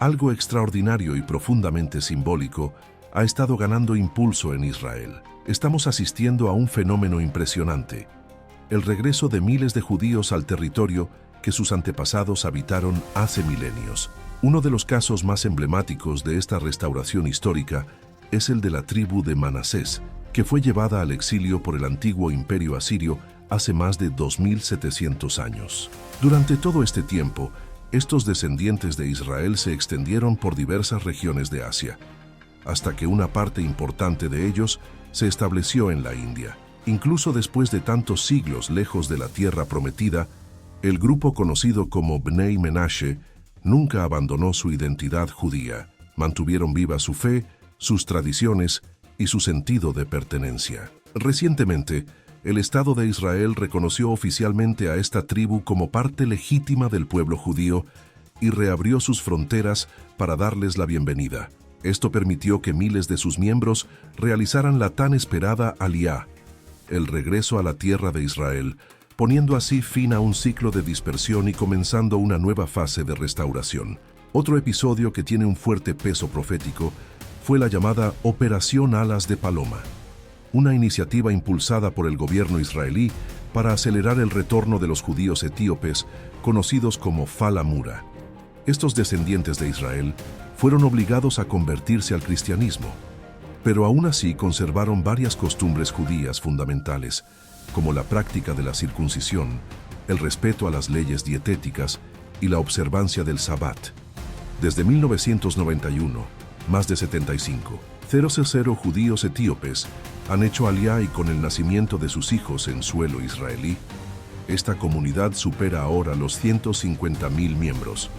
Algo extraordinario y profundamente simbólico ha estado ganando impulso en Israel. Estamos asistiendo a un fenómeno impresionante: el regreso de miles de judíos al territorio que sus antepasados habitaron hace milenios. Uno de los casos más emblemáticos de esta restauración histórica es el de la tribu de Manasés, que fue llevada al exilio por el antiguo imperio asirio hace más de 2700 años. Durante todo este tiempo, estos descendientes de Israel se extendieron por diversas regiones de Asia, hasta que una parte importante de ellos se estableció en la India. Incluso después de tantos siglos lejos de la tierra prometida, el grupo conocido como Bnei Menashe nunca abandonó su identidad judía. Mantuvieron viva su fe, sus tradiciones y su sentido de pertenencia. Recientemente, el Estado de Israel reconoció oficialmente a esta tribu como parte legítima del pueblo judío y reabrió sus fronteras para darles la bienvenida. Esto permitió que miles de sus miembros realizaran la tan esperada Aliyá, el regreso a la tierra de Israel, poniendo así fin a un ciclo de dispersión y comenzando una nueva fase de restauración. Otro episodio que tiene un fuerte peso profético fue la llamada Operación Alas de Paloma, una iniciativa impulsada por el gobierno israelí para acelerar el retorno de los judíos etíopes, conocidos como Falamura. Estos descendientes de Israel fueron obligados a convertirse al cristianismo, pero aún así conservaron varias costumbres judías fundamentales, como la práctica de la circuncisión, el respeto a las leyes dietéticas y la observancia del Sabbat. Desde 1991, más de 75,000 judíos etíopes han hecho aliyá, y con el nacimiento de sus hijos en suelo israelí, esta comunidad supera ahora los 150,000 miembros.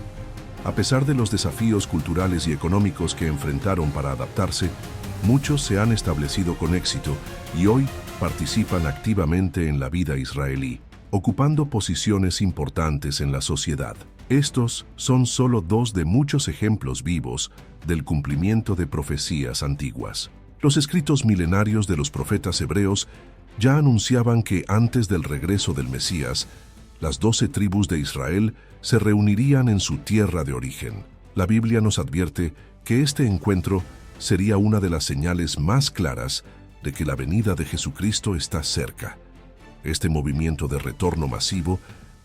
A pesar de los desafíos culturales y económicos que enfrentaron para adaptarse, muchos se han establecido con éxito y hoy participan activamente en la vida israelí, ocupando posiciones importantes en la sociedad. Estos son solo dos de muchos ejemplos vivos del cumplimiento de profecías antiguas. Los escritos milenarios de los profetas hebreos ya anunciaban que antes del regreso del Mesías, las 12 tribus de Israel se reunirían en su tierra de origen. La Biblia nos advierte que este encuentro sería una de las señales más claras de que la venida de Jesucristo está cerca. Este movimiento de retorno masivo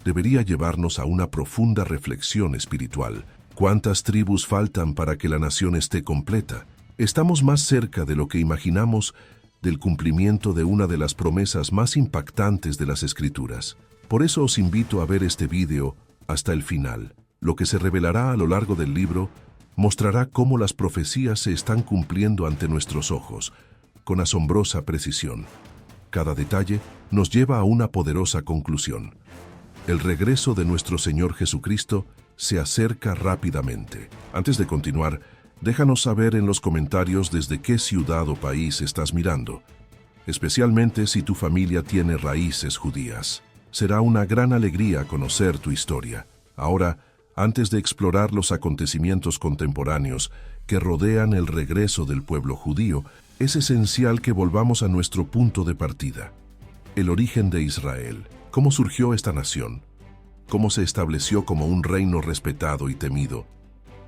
debería llevarnos a una profunda reflexión espiritual. ¿Cuántas tribus faltan para que la nación esté completa? Estamos más cerca de lo que imaginamos del cumplimiento de una de las promesas más impactantes de las Escrituras. Por eso os invito a ver este video hasta el final. Lo que se revelará a lo largo del libro mostrará cómo las profecías se están cumpliendo ante nuestros ojos, con asombrosa precisión. Cada detalle nos lleva a una poderosa conclusión: el regreso de nuestro Señor Jesucristo se acerca rápidamente. Antes de continuar, déjanos saber en los comentarios desde qué ciudad o país estás mirando, especialmente si tu familia tiene raíces judías. Será una gran alegría conocer tu historia. Ahora, antes de explorar los acontecimientos contemporáneos que rodean el regreso del pueblo judío, es esencial que volvamos a nuestro punto de partida: el origen de Israel. ¿Cómo surgió esta nación? ¿Cómo se estableció como un reino respetado y temido?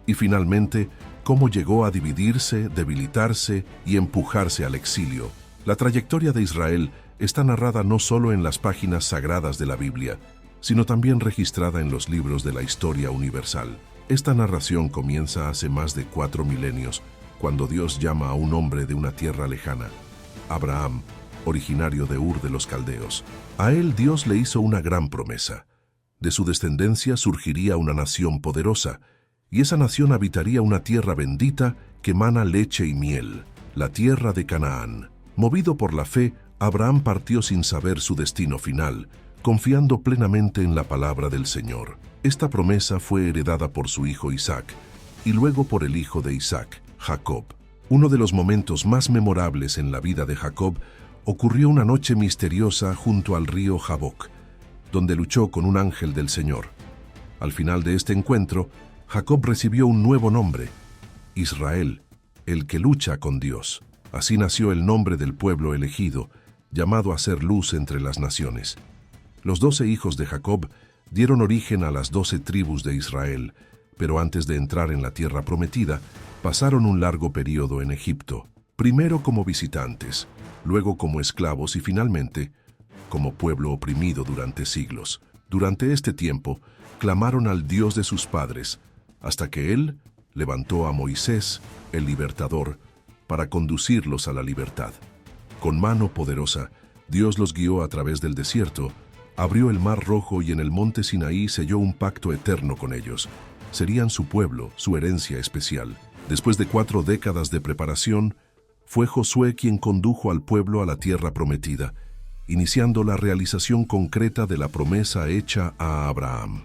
Y finalmente, ¿cómo llegó a dividirse, debilitarse y empujarse al exilio? La trayectoria de Israel está narrada no solo en las páginas sagradas de la Biblia, sino también registrada en los libros de la historia universal. Esta narración comienza hace más de 4 milenios, cuando Dios llama a un hombre de una tierra lejana, Abraham, originario de Ur de los Caldeos. A él Dios le hizo una gran promesa. De su descendencia surgiría una nación poderosa, y esa nación habitaría una tierra bendita que mana leche y miel, la tierra de Canaán. Movido por la fe, Abraham partió sin saber su destino final, confiando plenamente en la palabra del Señor. Esta promesa fue heredada por su hijo Isaac, y luego por el hijo de Isaac, Jacob. Uno de los momentos más memorables en la vida de Jacob ocurrió una noche misteriosa junto al río Jaboc, donde luchó con un ángel del Señor. Al final de este encuentro, Jacob recibió un nuevo nombre: Israel, el que lucha con Dios. Así nació el nombre del pueblo elegido, llamado a ser luz entre las naciones. Los 12 hijos de Jacob dieron origen a las 12 tribus de Israel, Pero antes de entrar en la tierra prometida, pasaron un largo periodo en Egipto, primero como visitantes, luego como esclavos y finalmente como pueblo oprimido durante siglos. Durante este tiempo, clamaron al Dios de sus padres, hasta que Él levantó a Moisés, el libertador, para conducirlos a la libertad. Con mano poderosa, Dios los guió a través del desierto, abrió el mar Rojo y en el monte Sinaí selló un pacto eterno con ellos. Serían su pueblo, su herencia especial. Después de 4 décadas de preparación, fue Josué quien condujo al pueblo a la tierra prometida, iniciando la realización concreta de la promesa hecha a Abraham.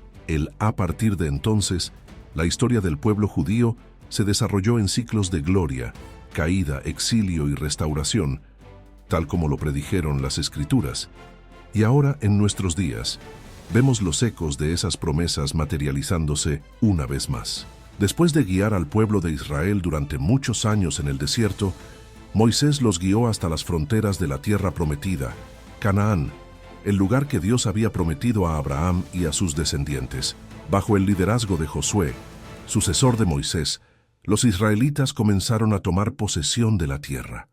A partir de entonces, la historia del pueblo judío se desarrolló en ciclos de gloria, caída, exilio y restauración, tal como lo predijeron las Escrituras. Y ahora, en nuestros días, vemos los ecos de esas promesas materializándose una vez más. Después de guiar al pueblo de Israel durante muchos años en el desierto, Moisés los guió hasta las fronteras de la tierra prometida, Canaán, el lugar que Dios había prometido a Abraham y a sus descendientes. Bajo el liderazgo de Josué, sucesor de Moisés, los israelitas comenzaron a tomar posesión de la tierra.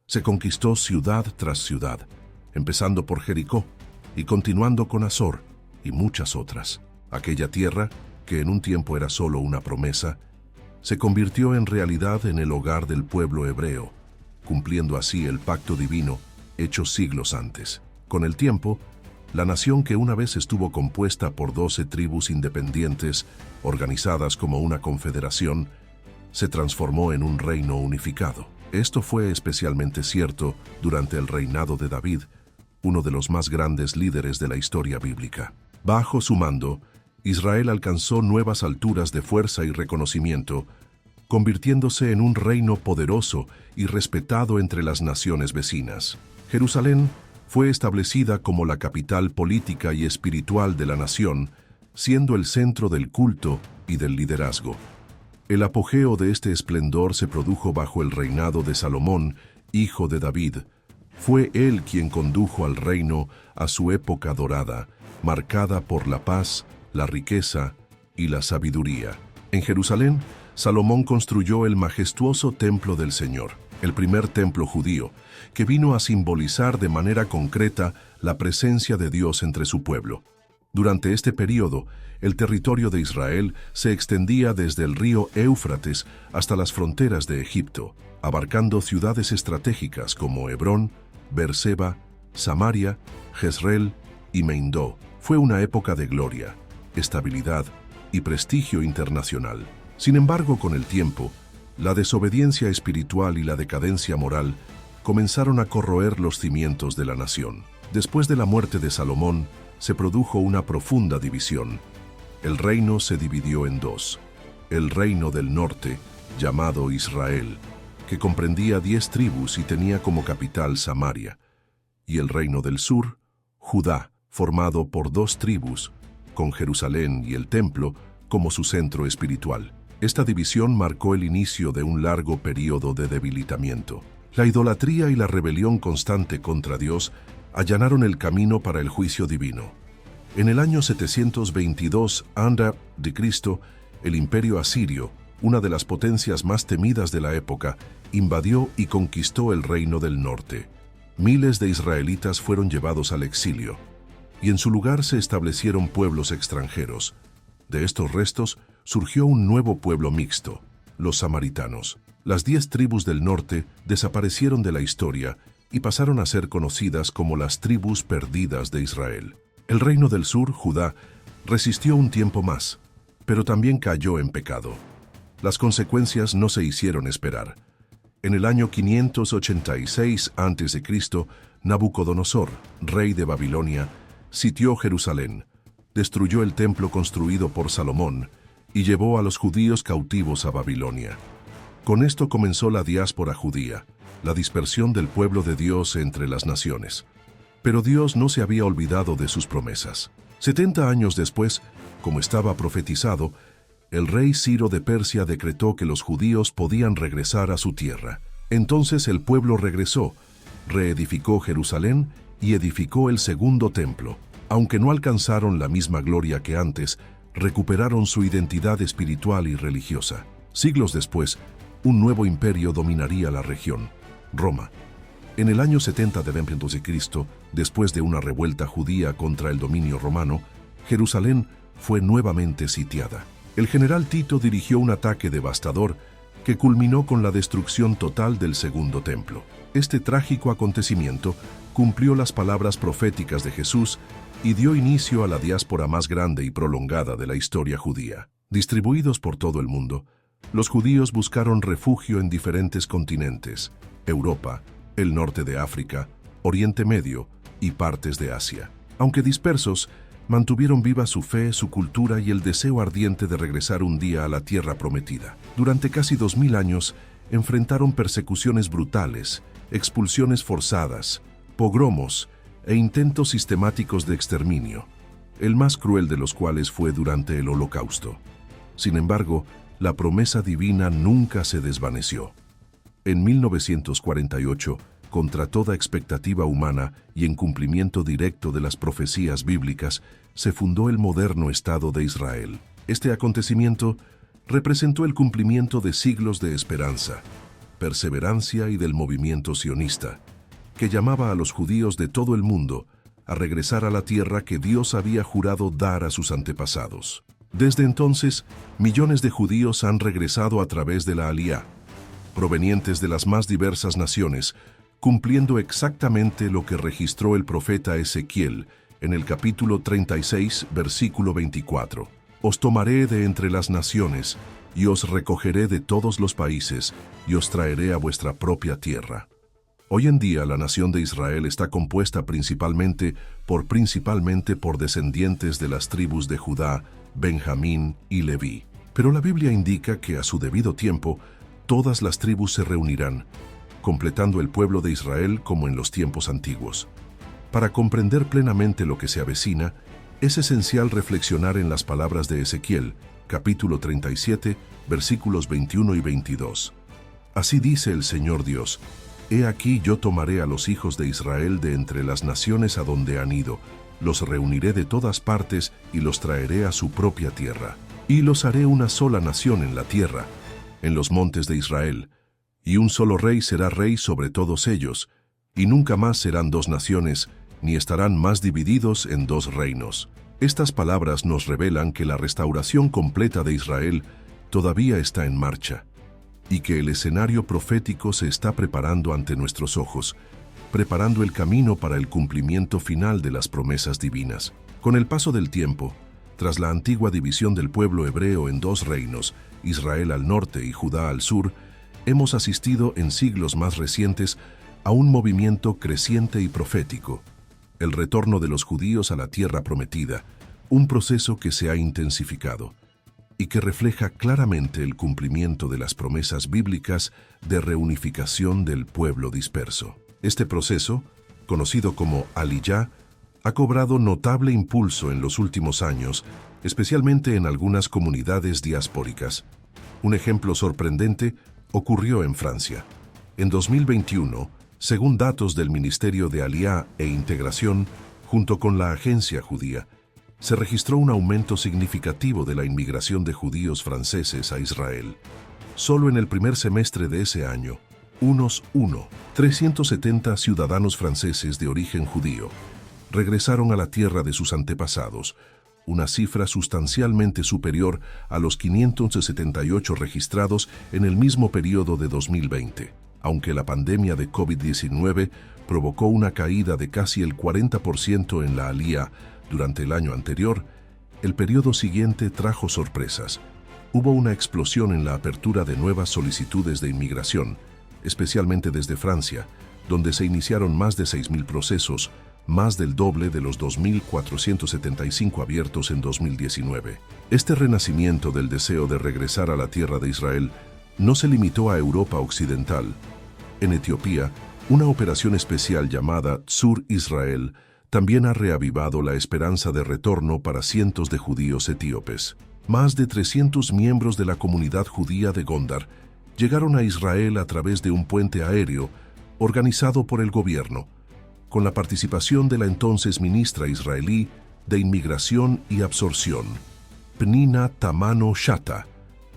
Se conquistó ciudad tras ciudad, empezando por Jericó y continuando con Azor y muchas otras. Aquella tierra, que en un tiempo era solo una promesa, se convirtió en realidad en el hogar del pueblo hebreo, cumpliendo así el pacto divino hecho siglos antes. Con el tiempo, la nación que una vez estuvo compuesta por 12 tribus independientes, organizadas como una confederación, se transformó en un reino unificado. Esto fue especialmente cierto durante el reinado de David, uno de los más grandes líderes de la historia bíblica. Bajo su mando, Israel alcanzó nuevas alturas de fuerza y reconocimiento, convirtiéndose en un reino poderoso y respetado entre las naciones vecinas. Jerusalén fue establecida como la capital política y espiritual de la nación, siendo el centro del culto y del liderazgo. El apogeo de este esplendor se produjo bajo el reinado de Salomón, hijo de David. Fue él quien condujo al reino a su época dorada, marcada por la paz, la riqueza y la sabiduría. En Jerusalén, Salomón construyó el majestuoso templo del Señor, el primer templo judío, que vino a simbolizar de manera concreta la presencia de Dios entre su pueblo. Durante este período, el territorio de Israel se extendía desde el río Éufrates hasta las fronteras de Egipto, abarcando ciudades estratégicas como Hebrón, Beerseba, Samaria, Jezreel y Meindó. Fue una época de gloria, estabilidad y prestigio internacional. Sin embargo, con el tiempo, la desobediencia espiritual y la decadencia moral comenzaron a corroer los cimientos de la nación. Después de la muerte de Salomón, se produjo una profunda división. El reino se dividió en dos: el reino del norte, llamado Israel, que comprendía 10 tribus y tenía como capital Samaria, y el reino del sur, Judá, formado por 2 tribus, con Jerusalén y el templo como su centro espiritual. Esta división marcó el inicio de un largo periodo de debilitamiento. La idolatría y la rebelión constante contra Dios allanaron el camino para el juicio divino. En el año 722 a.C., el imperio asirio, una de las potencias más temidas de la época, invadió y conquistó el reino del norte. Miles de israelitas fueron llevados al exilio, y en su lugar se establecieron pueblos extranjeros. De estos restos surgió un nuevo pueblo mixto, los samaritanos. Las 10 tribus del norte desaparecieron de la historia y pasaron a ser conocidas como las tribus perdidas de Israel. El reino del sur, Judá, resistió un tiempo más, pero también cayó en pecado. Las consecuencias no se hicieron esperar. En el año 586 a.C., Nabucodonosor, rey de Babilonia, sitió Jerusalén, destruyó el templo construido por Salomón y llevó a los judíos cautivos a Babilonia. Con esto comenzó la diáspora judía, la dispersión del pueblo de Dios entre las naciones. Pero Dios no se había olvidado de sus promesas. 70 años después, como estaba profetizado, el rey Ciro de Persia decretó que los judíos podían regresar a su tierra. Entonces el pueblo regresó, reedificó Jerusalén y edificó el segundo templo. Aunque no alcanzaron la misma gloria que antes, recuperaron su identidad espiritual y religiosa. Siglos después, un nuevo imperio dominaría la región, Roma. En el año 70 d.C., después de una revuelta judía contra el dominio romano, Jerusalén fue nuevamente sitiada. El general Tito dirigió un ataque devastador que culminó con la destrucción total del Segundo Templo. Este trágico acontecimiento cumplió las palabras proféticas de Jesús y dio inicio a la diáspora más grande y prolongada de la historia judía. Distribuidos por todo el mundo, los judíos buscaron refugio en diferentes continentes: Europa, el norte de África, Oriente Medio y partes de Asia. Aunque dispersos, mantuvieron viva su fe, su cultura y el deseo ardiente de regresar un día a la tierra prometida. Durante casi 2000 años, enfrentaron persecuciones brutales, expulsiones forzadas, pogromos e intentos sistemáticos de exterminio, el más cruel de los cuales fue durante el Holocausto. Sin embargo, la promesa divina nunca se desvaneció. En 1948, contra toda expectativa humana y en cumplimiento directo de las profecías bíblicas, se fundó el moderno Estado de Israel. Este acontecimiento representó el cumplimiento de siglos de esperanza, perseverancia y del movimiento sionista, que llamaba a los judíos de todo el mundo a regresar a la tierra que Dios había jurado dar a sus antepasados. Desde entonces, millones de judíos han regresado a través de la Aliyá, provenientes de las más diversas naciones, cumpliendo exactamente lo que registró el profeta Ezequiel en el capítulo 36, versículo 24. Os tomaré de entre las naciones, y os recogeré de todos los países, y os traeré a vuestra propia tierra. Hoy en día la nación de Israel está compuesta principalmente por descendientes de las tribus de Judá, Benjamín y Leví. Pero la Biblia indica que a su debido tiempo, todas las tribus se reunirán, completando el pueblo de Israel como en los tiempos antiguos. Para comprender plenamente lo que se avecina, es esencial reflexionar en las palabras de Ezequiel, capítulo 37, versículos 21 y 22. Así dice el Señor Dios: He aquí yo tomaré a los hijos de Israel de entre las naciones a donde han ido, los reuniré de todas partes y los traeré a su propia tierra. Y los haré una sola nación en la tierra, en los montes de Israel, y un solo rey será rey sobre todos ellos, y nunca más serán dos naciones, ni estarán más divididos en dos reinos. Estas palabras nos revelan que la restauración completa de Israel todavía está en marcha, y que el escenario profético se está preparando ante nuestros ojos, preparando el camino para el cumplimiento final de las promesas divinas. Con el paso del tiempo, tras la antigua división del pueblo hebreo en dos reinos, Israel al norte y Judá al sur, hemos asistido en siglos más recientes a un movimiento creciente y profético, el retorno de los judíos a la tierra prometida, un proceso que se ha intensificado y que refleja claramente el cumplimiento de las promesas bíblicas de reunificación del pueblo disperso. Este proceso, conocido como Aliyá, ha cobrado notable impulso en los últimos años, especialmente en algunas comunidades diaspóricas. Un ejemplo sorprendente ocurrió en Francia. En 2021, según datos del Ministerio de Aliyá e Integración, junto con la Agencia Judía, se registró un aumento significativo de la inmigración de judíos franceses a Israel. Solo en el primer semestre de ese año, 370 ciudadanos franceses de origen judío regresaron a la tierra de sus antepasados, una cifra sustancialmente superior a los 578 registrados en el mismo periodo de 2020. Aunque la pandemia de COVID-19 provocó una caída de casi el 40% en la Aliyá durante el año anterior, el periodo siguiente trajo sorpresas. Hubo una explosión en la apertura de nuevas solicitudes de inmigración, especialmente desde Francia, donde se iniciaron más de 6.000 procesos, más del doble de los 2.475 abiertos en 2019. Este renacimiento del deseo de regresar a la tierra de Israel no se limitó a Europa Occidental. En Etiopía, una operación especial llamada Tzur Israel también ha reavivado la esperanza de retorno para cientos de judíos etíopes. Más de 300 miembros de la comunidad judía de Gondar llegaron a Israel a través de un puente aéreo organizado por el gobierno, con la participación de la entonces ministra israelí de Inmigración y Absorción, Pnina Tamano Shata,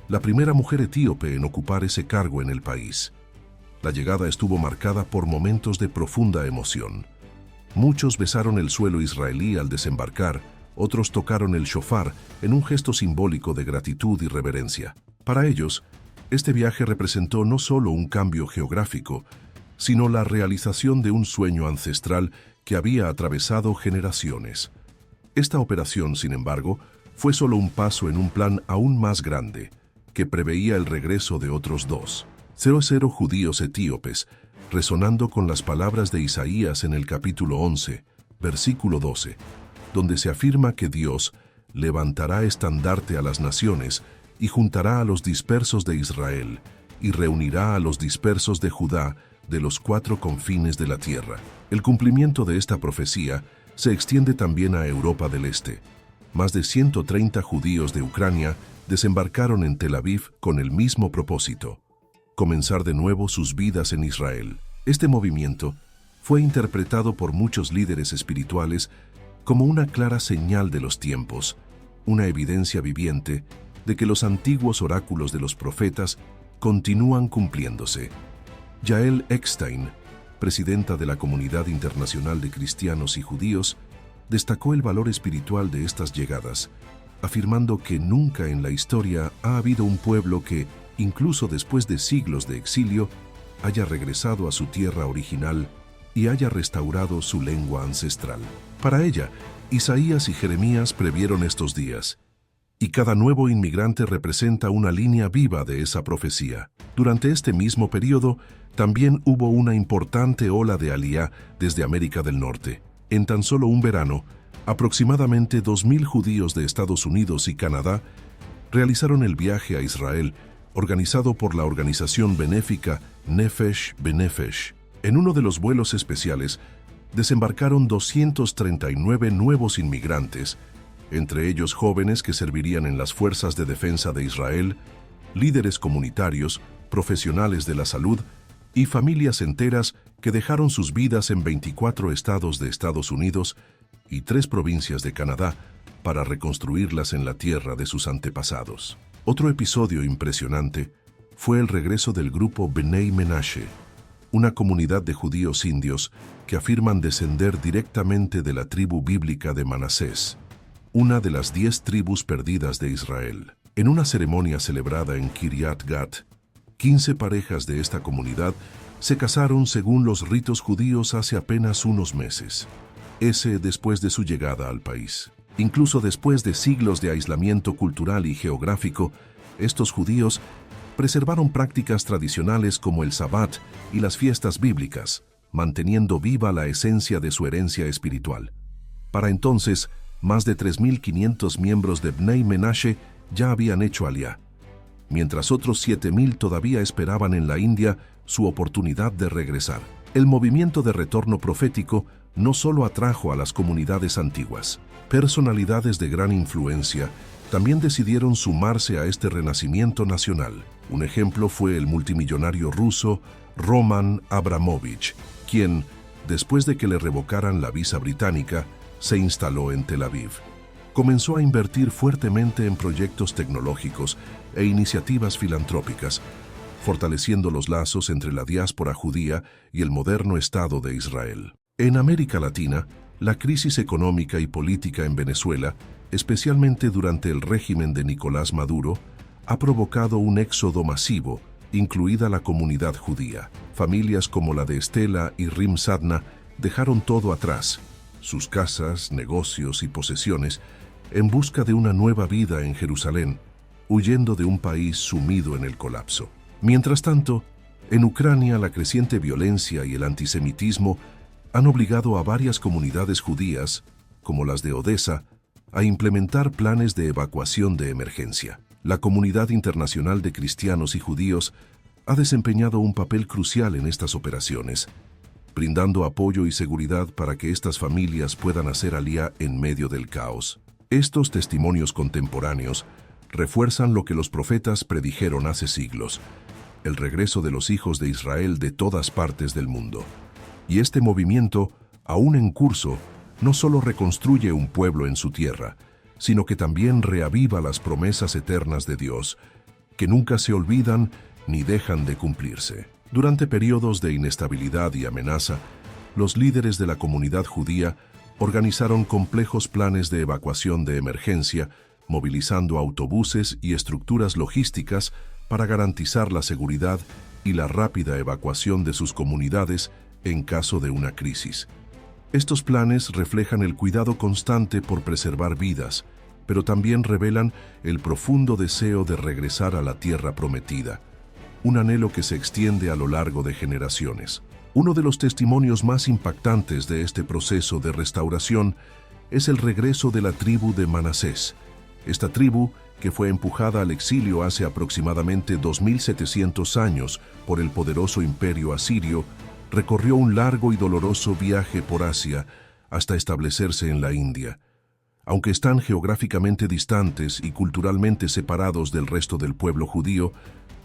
la primera mujer etíope en ocupar ese cargo en el país. La llegada estuvo marcada por momentos de profunda emoción. Muchos besaron el suelo israelí al desembarcar, otros tocaron el shofar en un gesto simbólico de gratitud y reverencia. Para ellos, este viaje representó no solo un cambio geográfico, sino la realización de un sueño ancestral que había atravesado generaciones. Esta operación, sin embargo, fue solo un paso en un plan aún más grande, que preveía el regreso de otros 2,000 judíos etíopes, resonando con las palabras de Isaías en el capítulo 11, versículo 12, donde se afirma que Dios levantará estandarte a las naciones y juntará a los dispersos de Israel y reunirá a los dispersos de Judá de los 4 confines de la tierra. El cumplimiento de esta profecía se extiende también a Europa del Este. Más de 130 judíos de Ucrania desembarcaron en Tel Aviv con el mismo propósito: comenzar de nuevo sus vidas en Israel. Este movimiento fue interpretado por muchos líderes espirituales como una clara señal de los tiempos, una evidencia viviente de que los antiguos oráculos de los profetas continúan cumpliéndose. Yael Eckstein, presidenta de la Comunidad Internacional de Cristianos y Judíos, destacó el valor espiritual de estas llegadas, afirmando que nunca en la historia ha habido un pueblo que, incluso después de siglos de exilio, haya regresado a su tierra original y haya restaurado su lengua ancestral. Para ella, Isaías y Jeremías previeron estos días, y cada nuevo inmigrante representa una línea viva de esa profecía. Durante este mismo periodo, también hubo una importante ola de aliyá desde América del Norte. En tan solo un verano, aproximadamente 2,000 judíos de Estados Unidos y Canadá realizaron el viaje a Israel, organizado por la organización benéfica Nefesh Benefesh. En uno de los vuelos especiales, desembarcaron 239 nuevos inmigrantes, entre ellos jóvenes que servirían en las fuerzas de defensa de Israel, líderes comunitarios, profesionales de la salud y familias enteras que dejaron sus vidas en 24 estados de Estados Unidos y 3 provincias de Canadá para reconstruirlas en la tierra de sus antepasados. Otro episodio impresionante fue el regreso del grupo Bnei Menashe, una comunidad de judíos indios que afirman descender directamente de la tribu bíblica de Manasés, una de las 10 tribus perdidas de Israel. En una ceremonia celebrada en Kiryat Gat, 15 parejas de esta comunidad se casaron según los ritos judíos hace apenas unos meses, después de su llegada al país. Incluso después de siglos de aislamiento cultural y geográfico, estos judíos preservaron prácticas tradicionales como el Sabbat y las fiestas bíblicas, manteniendo viva la esencia de su herencia espiritual. Para entonces, más de 3,500 miembros de Bnei Menashe ya habían hecho aliyá, mientras otros 7,000 todavía esperaban en la India su oportunidad de regresar. El movimiento de retorno profético no solo atrajo a las comunidades antiguas. Personalidades de gran influencia también decidieron sumarse a este renacimiento nacional. Un ejemplo fue el multimillonario ruso Roman Abramovich, quien, después de que le revocaran la visa británica, se instaló en Tel Aviv. Comenzó a invertir fuertemente en proyectos tecnológicos e iniciativas filantrópicas, fortaleciendo los lazos entre la diáspora judía y el moderno Estado de Israel. En América Latina, la crisis económica y política en Venezuela, especialmente durante el régimen de Nicolás Maduro, ha provocado un éxodo masivo, incluida la comunidad judía. Familias como la de Estela y Rim Sadna dejaron todo atrás, sus casas, negocios y posesiones, en busca de una nueva vida en Jerusalén, huyendo de un país sumido en el colapso. Mientras tanto, en Ucrania la creciente violencia y el antisemitismo han obligado a varias comunidades judías, como las de Odessa, a implementar planes de evacuación de emergencia. La comunidad internacional de cristianos y judíos ha desempeñado un papel crucial en estas operaciones, brindando apoyo y seguridad para que estas familias puedan hacer aliyá en medio del caos. Estos testimonios contemporáneos refuerzan lo que los profetas predijeron hace siglos: el regreso de los hijos de Israel de todas partes del mundo. Y este movimiento, aún en curso, no solo reconstruye un pueblo en su tierra, sino que también reaviva las promesas eternas de Dios, que nunca se olvidan ni dejan de cumplirse. Durante periodos de inestabilidad y amenaza, los líderes de la comunidad judía organizaron complejos planes de evacuación de emergencia, movilizando autobuses y estructuras logísticas para garantizar la seguridad y la rápida evacuación de sus comunidades en caso de una crisis. Estos planes reflejan el cuidado constante por preservar vidas, pero también revelan el profundo deseo de regresar a la tierra prometida, un anhelo que se extiende a lo largo de generaciones. Uno de los testimonios más impactantes de este proceso de restauración es el regreso de la tribu de Manasés. Esta tribu, que fue empujada al exilio hace aproximadamente 2700 años por el poderoso imperio asirio, recorrió un largo y doloroso viaje por Asia hasta establecerse en la India. Aunque están geográficamente distantes y culturalmente separados del resto del pueblo judío,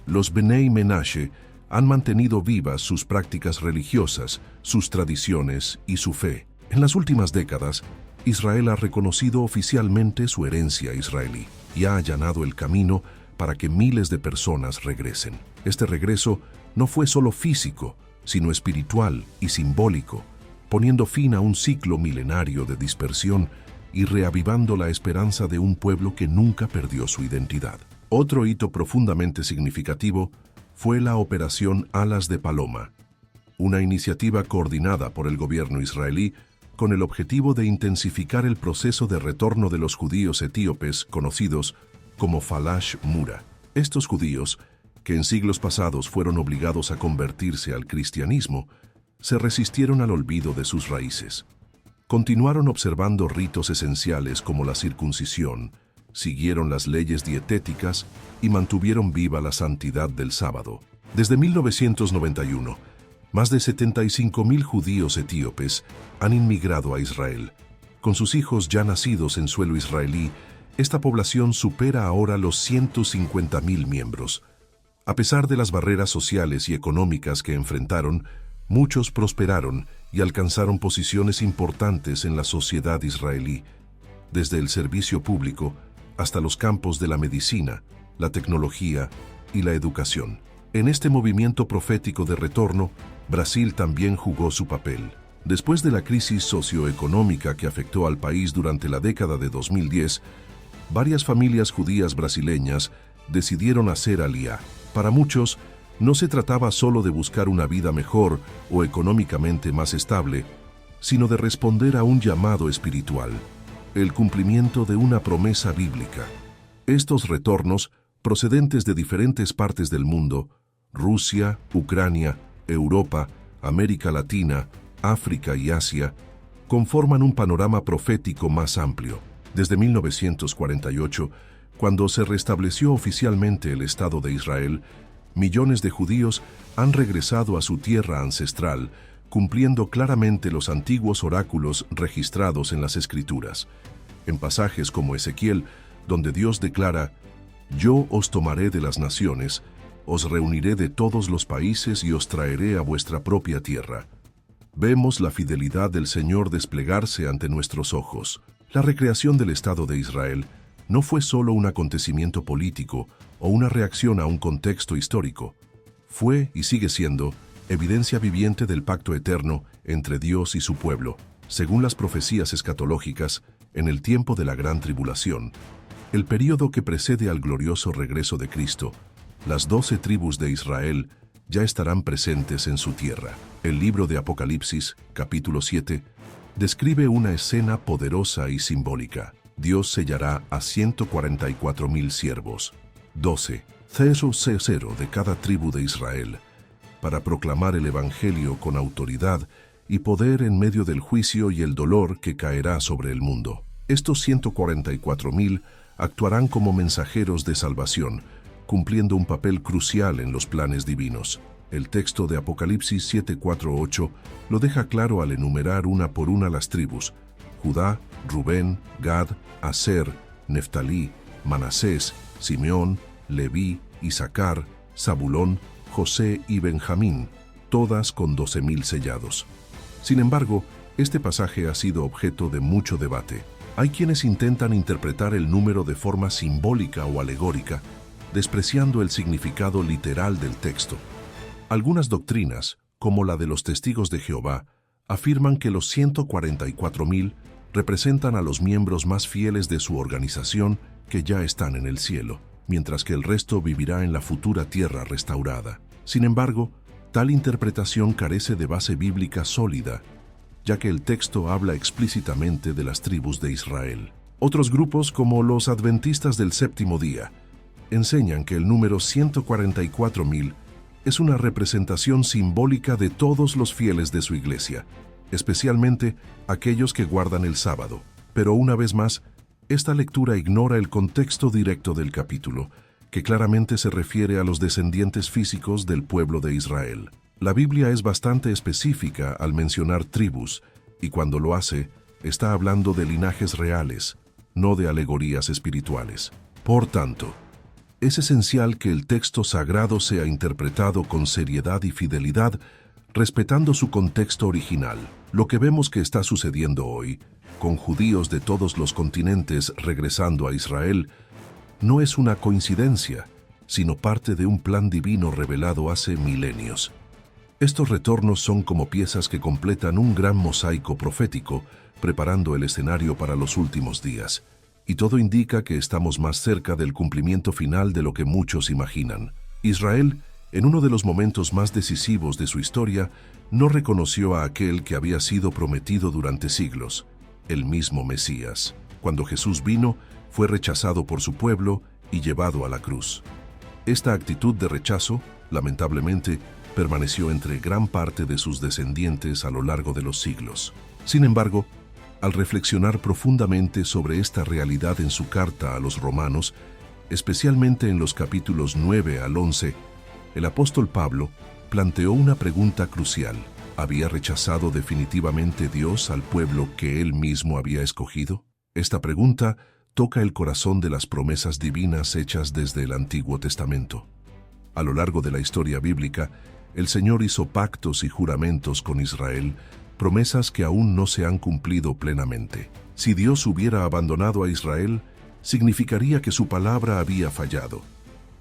los Bnei Menashe han mantenido vivas sus prácticas religiosas, sus tradiciones y su fe. En las últimas décadas, Israel ha reconocido oficialmente su herencia israelí y ha allanado el camino para que miles de personas regresen. Este regreso no fue solo físico, sino espiritual y simbólico, poniendo fin a un ciclo milenario de dispersión y reavivando la esperanza de un pueblo que nunca perdió su identidad. Otro hito profundamente significativo fue la Operación Alas de Paloma, una iniciativa coordinada por el gobierno israelí con el objetivo de intensificar el proceso de retorno de los judíos etíopes conocidos como Falash Mura. Estos judíos, que en siglos pasados fueron obligados a convertirse al cristianismo, se resistieron al olvido de sus raíces. Continuaron observando ritos esenciales como la circuncisión, siguieron las leyes dietéticas y mantuvieron viva la santidad del sábado. Desde 1991, más de 75.000 judíos etíopes han inmigrado a Israel. Con sus hijos ya nacidos en suelo israelí, esta población supera ahora los 150.000 miembros. A pesar de las barreras sociales y económicas que enfrentaron, muchos prosperaron y alcanzaron posiciones importantes en la sociedad israelí, desde el servicio público hasta los campos de la medicina, la tecnología y la educación. En este movimiento profético de retorno, Brasil también jugó su papel. Después de la crisis socioeconómica que afectó al país durante la década de 2010, varias familias judías brasileñas decidieron hacer aliyá. Para muchos, no se trataba solo de buscar una vida mejor o económicamente más estable, sino de responder a un llamado espiritual, el cumplimiento de una promesa bíblica. Estos retornos, procedentes de diferentes partes del mundo, Rusia, Ucrania, Europa, América Latina, África y Asia, conforman un panorama profético más amplio. Desde 1948, cuando se restableció oficialmente el Estado de Israel, millones de judíos han regresado a su tierra ancestral, cumpliendo claramente los antiguos oráculos registrados en las Escrituras. En pasajes como Ezequiel, donde Dios declara: «Yo os tomaré de las naciones, os reuniré de todos los países y os traeré a vuestra propia tierra». Vemos la fidelidad del Señor desplegarse ante nuestros ojos. La recreación del Estado de Israel no fue solo un acontecimiento político o una reacción a un contexto histórico. Fue y sigue siendo evidencia viviente del pacto eterno entre Dios y su pueblo. Según las profecías escatológicas, en el tiempo de la gran tribulación, el período que precede al glorioso regreso de Cristo, las 12 tribus de Israel ya estarán presentes en su tierra. El libro de Apocalipsis, capítulo 7, describe una escena poderosa y simbólica. Dios sellará a 144.000 siervos, 12, 0 de cada tribu de Israel, para proclamar el Evangelio con autoridad y poder en medio del juicio y el dolor que caerá sobre el mundo. Estos 144.000 actuarán como mensajeros de salvación, cumpliendo un papel crucial en los planes divinos. El texto de Apocalipsis 7:4-8 lo deja claro al enumerar una por una las tribus: Judá, Rubén, Gad, Aser, Neftalí, Manasés, Simeón, Leví, Isaacar, Zabulón, José y Benjamín, todas con 12.000 sellados. Sin embargo, este pasaje ha sido objeto de mucho debate. Hay quienes intentan interpretar el número de forma simbólica o alegórica, despreciando el significado literal del texto. Algunas doctrinas, como la de los testigos de Jehová, afirman que los 144,000 representan a los miembros más fieles de su organización que ya están en el cielo, mientras que el resto vivirá en la futura tierra restaurada. Sin embargo, tal interpretación carece de base bíblica sólida, ya que el texto habla explícitamente de las tribus de Israel. Otros grupos, como los adventistas del séptimo día, enseñan que el número 144,000 es una representación simbólica de todos los fieles de su iglesia, especialmente aquellos que guardan el sábado. Pero una vez más, esta lectura ignora el contexto directo del capítulo, que claramente se refiere a los descendientes físicos del pueblo de Israel. La Biblia es bastante específica al mencionar tribus, y cuando lo hace, está hablando de linajes reales, no de alegorías espirituales. Por tanto, es esencial que el texto sagrado sea interpretado con seriedad y fidelidad, respetando su contexto original. Lo que vemos que está sucediendo hoy, con judíos de todos los continentes regresando a Israel, no es una coincidencia, sino parte de un plan divino revelado hace milenios. Estos retornos son como piezas que completan un gran mosaico profético, preparando el escenario para los últimos días. Y todo indica que estamos más cerca del cumplimiento final de lo que muchos imaginan. Israel, en uno de los momentos más decisivos de su historia, no reconoció a aquel que había sido prometido durante siglos, el mismo Mesías. Cuando Jesús vino, fue rechazado por su pueblo y llevado a la cruz. Esta actitud de rechazo, lamentablemente, permaneció entre gran parte de sus descendientes a lo largo de los siglos. Sin embargo, al reflexionar profundamente sobre esta realidad en su carta a los romanos, especialmente en los capítulos 9 al 11, el apóstol Pablo planteó una pregunta crucial. ¿Había rechazado definitivamente Dios al pueblo que él mismo había escogido? Esta pregunta toca el corazón de las promesas divinas hechas desde el Antiguo Testamento. A lo largo de la historia bíblica, el Señor hizo pactos y juramentos con Israel, promesas que aún no se han cumplido plenamente. Si Dios hubiera abandonado a Israel, significaría que su palabra había fallado,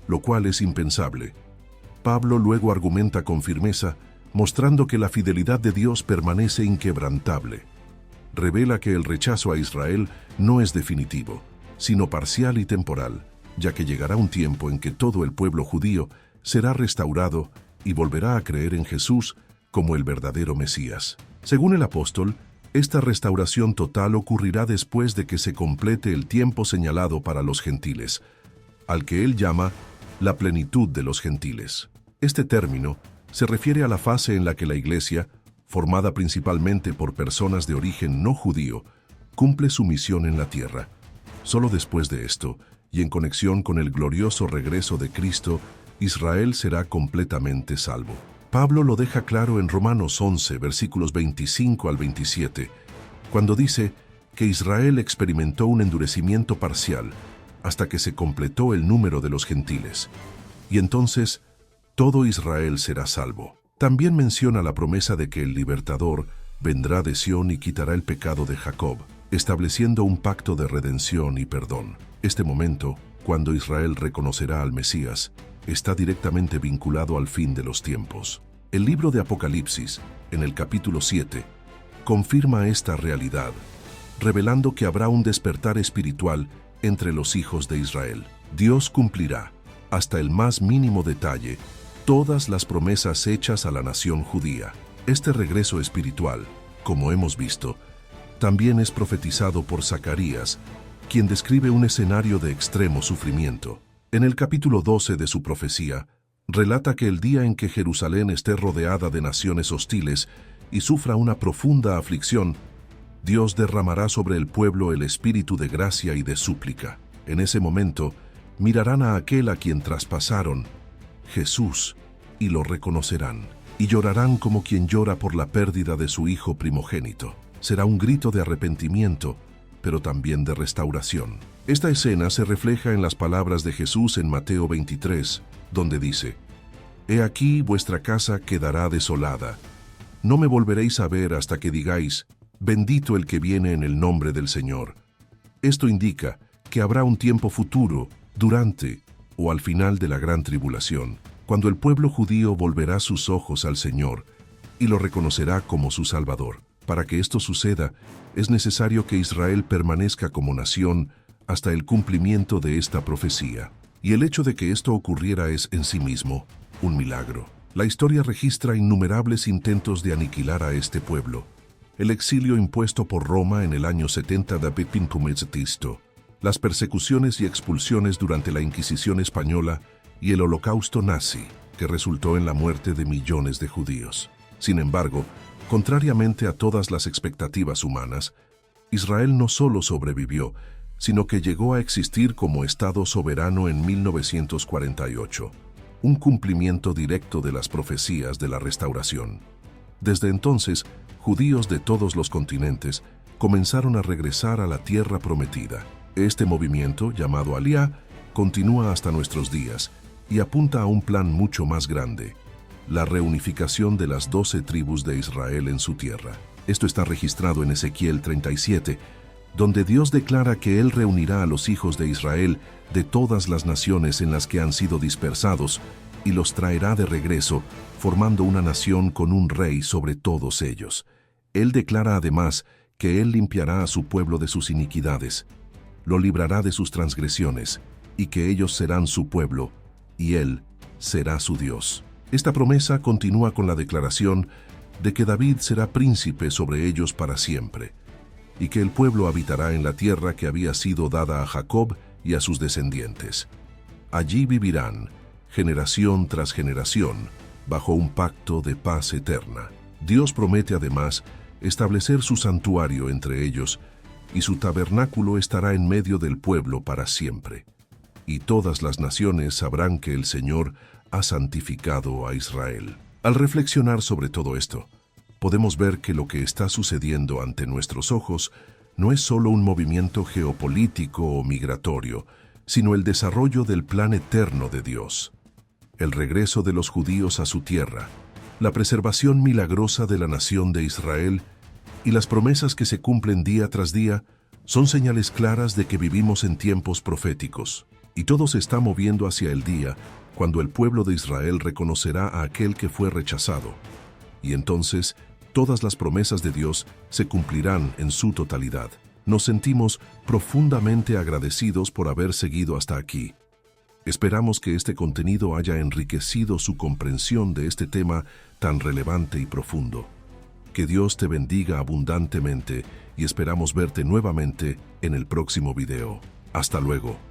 lo cual es impensable. Pablo luego argumenta con firmeza, mostrando que la fidelidad de Dios permanece inquebrantable. Revela que el rechazo a Israel no es definitivo, sino parcial y temporal, ya que llegará un tiempo en que todo el pueblo judío será restaurado y volverá a creer en Jesús como el verdadero Mesías. Según el apóstol, esta restauración total ocurrirá después de que se complete el tiempo señalado para los gentiles, al que él llama la plenitud de los gentiles. Este término se refiere a la fase en la que la Iglesia, formada principalmente por personas de origen no judío, cumple su misión en la tierra. Solo después de esto, y en conexión con el glorioso regreso de Cristo, Israel será completamente salvo. Pablo lo deja claro en Romanos 11, versículos 25 al 27, cuando dice que Israel experimentó un endurecimiento parcial hasta que se completó el número de los gentiles, y entonces todo Israel será salvo. También menciona la promesa de que el libertador vendrá de Sión y quitará el pecado de Jacob, estableciendo un pacto de redención y perdón. Este momento, cuando Israel reconocerá al Mesías, está directamente vinculado al fin de los tiempos. El libro de Apocalipsis, en el capítulo 7, confirma esta realidad, revelando que habrá un despertar espiritual entre los hijos de Israel. Dios cumplirá, hasta el más mínimo detalle, todas las promesas hechas a la nación judía. Este regreso espiritual, como hemos visto, también es profetizado por Zacarías, quien describe un escenario de extremo sufrimiento. En el capítulo 12 de su profecía, relata que el día en que Jerusalén esté rodeada de naciones hostiles y sufra una profunda aflicción, Dios derramará sobre el pueblo el espíritu de gracia y de súplica. En ese momento, mirarán a aquel a quien traspasaron, Jesús, y lo reconocerán, y llorarán como quien llora por la pérdida de su hijo primogénito. Será un grito de arrepentimiento, pero también de restauración. Esta escena se refleja en las palabras de Jesús en Mateo 23, donde dice: «He aquí vuestra casa quedará desolada. No me volveréis a ver hasta que digáis, bendito el que viene en el nombre del Señor. Esto indica que habrá un tiempo futuro, durante o al final de la gran tribulación, cuando el pueblo judío volverá sus ojos al Señor y lo reconocerá como su Salvador. Para que esto suceda, es necesario que Israel permanezca como nación hasta el cumplimiento de esta profecía. Y el hecho de que esto ocurriera es en sí mismo un milagro. La historia registra innumerables intentos de aniquilar a este pueblo. El exilio impuesto por Roma en el año 70 de Cristo, las persecuciones y expulsiones durante la Inquisición española y el Holocausto nazi, que resultó en la muerte de millones de judíos. Sin embargo, contrariamente a todas las expectativas humanas, Israel no solo sobrevivió, sino que llegó a existir como Estado soberano en 1948, un cumplimiento directo de las profecías de la restauración. Desde entonces, judíos de todos los continentes comenzaron a regresar a la tierra prometida. Este movimiento, llamado Aliyá, continúa hasta nuestros días y apunta a un plan mucho más grande: la reunificación de las 12 tribus de Israel en su tierra. Esto está registrado en Ezequiel 37, donde Dios declara que Él reunirá a los hijos de Israel de todas las naciones en las que han sido dispersados y los traerá de regreso, formando una nación con un rey sobre todos ellos. Él declara además que Él limpiará a su pueblo de sus iniquidades, lo librará de sus transgresiones, y que ellos serán su pueblo, y Él será su Dios. Esta promesa continúa con la declaración de que David será príncipe sobre ellos para siempre, y que el pueblo habitará en la tierra que había sido dada a Jacob y a sus descendientes. Allí vivirán, generación tras generación, bajo un pacto de paz eterna. Dios promete además establecer su santuario entre ellos, y su tabernáculo estará en medio del pueblo para siempre. Y todas las naciones sabrán que el Señor ha santificado a Israel. Al reflexionar sobre todo esto, podemos ver que lo que está sucediendo ante nuestros ojos no es solo un movimiento geopolítico o migratorio, sino el desarrollo del plan eterno de Dios. El regreso de los judíos a su tierra, la preservación milagrosa de la nación de Israel y las promesas que se cumplen día tras día son señales claras de que vivimos en tiempos proféticos, y todo se está moviendo hacia el día cuando el pueblo de Israel reconocerá a aquel que fue rechazado, y entonces todas las promesas de Dios se cumplirán en su totalidad. Nos sentimos profundamente agradecidos por haber seguido hasta aquí. Esperamos que este contenido haya enriquecido su comprensión de este tema tan relevante y profundo. Que Dios te bendiga abundantemente y esperamos verte nuevamente en el próximo video. Hasta luego.